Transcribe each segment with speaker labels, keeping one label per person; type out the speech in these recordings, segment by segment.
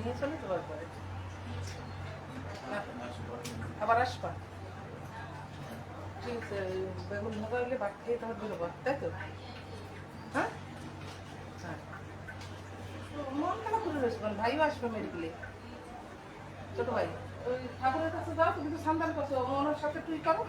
Speaker 1: নিয়ে চলে তোমার পরে আবার আসবা ঠিক আছে। বেগুন ভাজা হলে ভাত খেয়ে তোমার বেরোবো, তাই তো? হ্যাঁ হ্যাঁ, মন খারাপ করে রয়েছে, ভাইও আসবে মেডিকেলে, ছোট ভাই। ওই ঠাকুরের কাছে যাও, তুমি তো সান্তান করছো, ওনার সাথে তুই করো।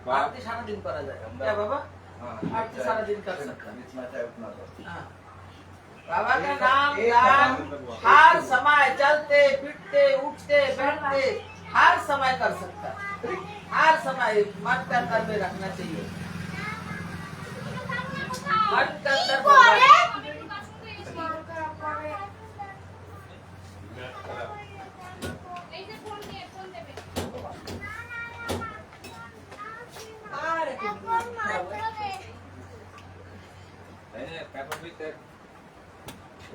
Speaker 1: आरती सारा दिन करा जाएगा क्या बाबा? आरती सारा दिन कर सकता है। हाँ। बाबा का नाम गान हर समय चलते फिरते उठते बैठते हर समय कर सकता है, हर समय मन के अंदर में रखना चाहिए। मन के अंदर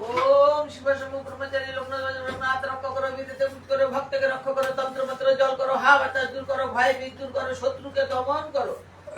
Speaker 1: ओम शिव शंभु ब्रह्मचारी लोकनाथ ब्रह्मनाथ रक्षा करो विद्युत मुक्त करो भक्त के रक्षा करो तंत्र मंत्र जल करो हा बता दूर करो भय भी दूर करो शत्रु के दमन करो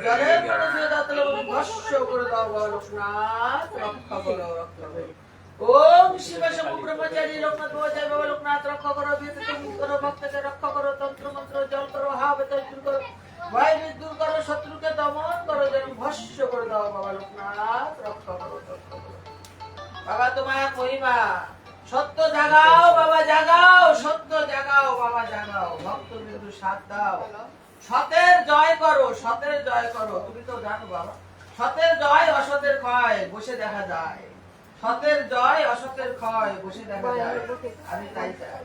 Speaker 1: जले मनुष्य दातल भस्म कर दो लोकनाथ रक्षा करो ओम शिव शंभु ब्रह्मचारी लोकनाथ जय बाबा लोकनाथ रक्षा करो विद्युत मुक्त करो भक्त के रक्षा करो तंत्र मंत्र जल करो हा बता दूर करो भय भी दूर करो शत्रु के दमन करो जले भस्म कर दो बाबा लोकनाथ रक्षा करो बाबा तुम्हारा महिमा সত্য জাগাও বাবা জাগাও সত্য জাগাও বাবা জাগাও ভক্ত বিন্দু সাথ দাও সতের জয় করো তুমি তো জানো বাবা সতের জয় অসতের ক্ষয় বসে দেখা যায় সতের জয় অসতের ক্ষয় বসে দেখা যায় আমি তাই চাই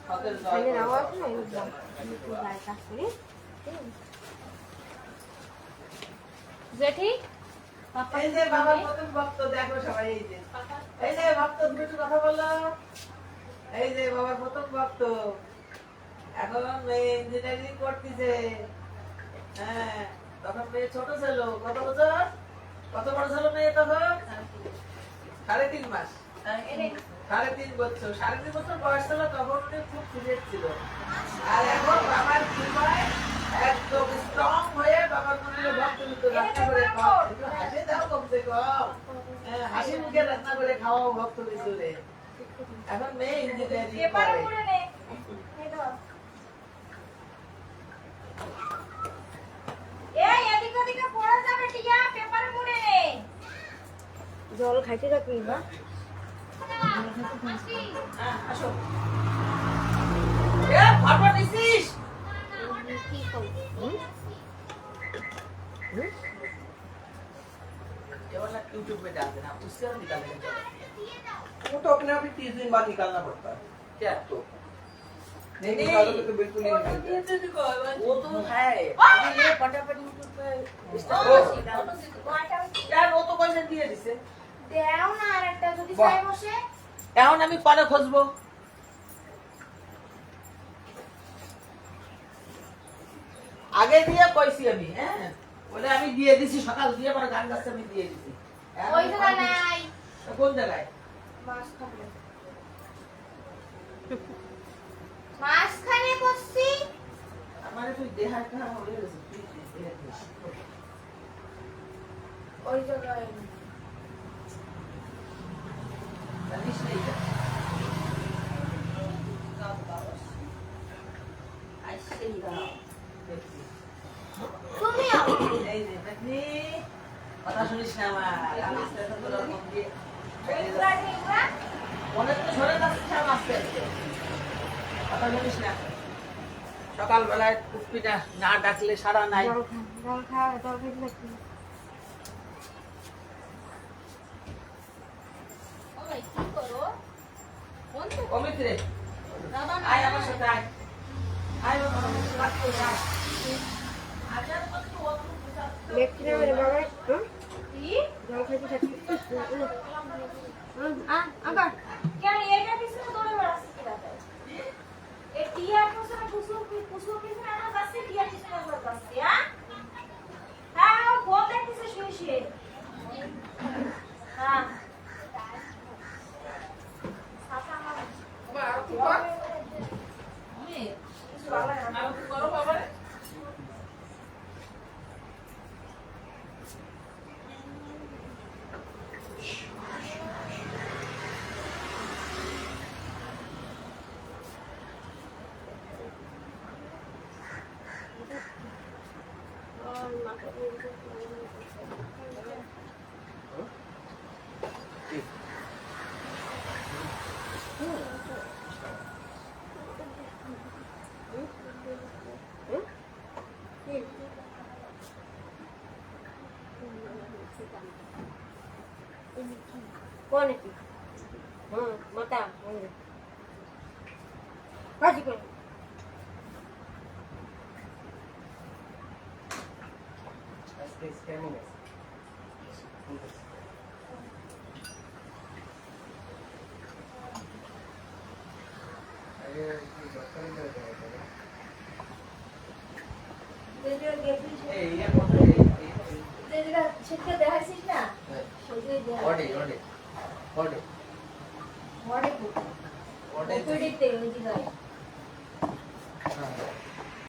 Speaker 1: সতের জয়
Speaker 2: জেঠি
Speaker 1: এই যে বাবা প্রথম ভক্ত দেখো সবাই এই যে ভক্ত দুটো কথা বললো এই যে বাবার প্রথম ভক্ত এখন মেয়ে ইঞ্জিনিয়ারিং করতেছে হ্যাঁ তখন মেয়ে ছোট ছিল কত বছর কত বড় ছিল মেয়ে তখন 3.5 মাস 3.5 বছর 3.5 বছর বয়স ছিল তখন উনি খুব সিরিয়াস ছিল আর এখন বাবার কৃপায় একদম স্ট্রং হয়ে বাবার মনে ভক্ত মৃত্যু রান্না করে খাও হাসি দাও কমসে কম হাসি মুখে রান্না করে খাওয়াও ভক্ত মৃত্যুরে এখন মেয়ে ইঞ্জিনিয়ারিং করে
Speaker 2: জল খাইতে থাকবি বা
Speaker 1: আসো এ ফটো নিছিস
Speaker 2: কি করবি
Speaker 1: ये वाला YouTube में डाल देना उससे हम निकालेंगे
Speaker 3: वो तो अपने आप ही 30 दिन बाद निकालना पड़ता है
Speaker 1: क्या तो
Speaker 3: नहीं निकालोगे तो बिल्कुल ही नहीं निकलता
Speaker 1: वो तो है ये फटाफट YouTube पे यार वो तो कैसे दिए दिसे
Speaker 2: দেও না আরেকটা যদি
Speaker 1: বাহ।
Speaker 2: চাই বসে
Speaker 1: এখন আমি পরে খুঁজবো আগে দিয়ে কইছি আমি হ্যাঁ বলে আমি দিয়ে দিছি সকাল দিয়ে পরে গান গাছে আমি দিয়ে দিছি এখন
Speaker 2: ওই
Speaker 1: আমি
Speaker 2: জায়গা
Speaker 1: পরে-
Speaker 2: নাই
Speaker 1: কোন জায়গায়
Speaker 2: মাঝখানে বসছি
Speaker 1: আমার তুই দেহাটা হয়ে গেছে তুই দেহাটা দিস।
Speaker 2: ওই জায়গায়
Speaker 1: জানিস না এটা? আইসেই দাও। দেখি।
Speaker 2: তুমি
Speaker 1: এই যে, দেখলি? কথা শুনিস না আমার। আমি আস্তে আস্তে তোর মন দিয়ে অনেক তো সরে যাচ্ছিস আমার আস্তে আস্তে। কথা শুনিস না। সকালবেলায় কুপ্পিটা না ডাকলে সারা নাই
Speaker 2: জল খাইতে থাকবি
Speaker 1: অমিত রে আয় আমার সাথে আয় আয় বাবা, আমার সাথে রাত করে আয়। আজ আর কত অত বুঝা-
Speaker 2: দেখছি না মানে বাবা জল খাইতে থাকবি আবার
Speaker 4: কেন এটা পিছনে দৌড়ে বেড়াচ্ছিস কি ব্যাপার? এই টিয়া পিছনে কুসুর পিছনে আমার যাচ্ছে, টিয়া পিছনে আমার যাচ্ছে, হ্যাঁ? হ্যাঁ, ও ফোন দেখতেছে শুয়ে শুয়ে। হ্যাঁ। সাথে আমার
Speaker 1: বাবা, আর একটু কর।
Speaker 4: কিছু ভালো লাগে না।
Speaker 1: আর একটু করো বাবা রে।
Speaker 2: কাজ করো।
Speaker 3: আজকে স্ক্যানিং আছে। আগে কি ডক্টর করে দেয়?
Speaker 4: যেটা গেছিস
Speaker 3: এই ইয়া কথা এই
Speaker 4: যেটা সেটা দেখাইছিস না
Speaker 3: হ্যাঁ
Speaker 4: সেটাই দেখা
Speaker 3: body body body
Speaker 4: body
Speaker 3: body
Speaker 4: ওপিডিতে ওই জায়গায়
Speaker 3: হ্যাঁ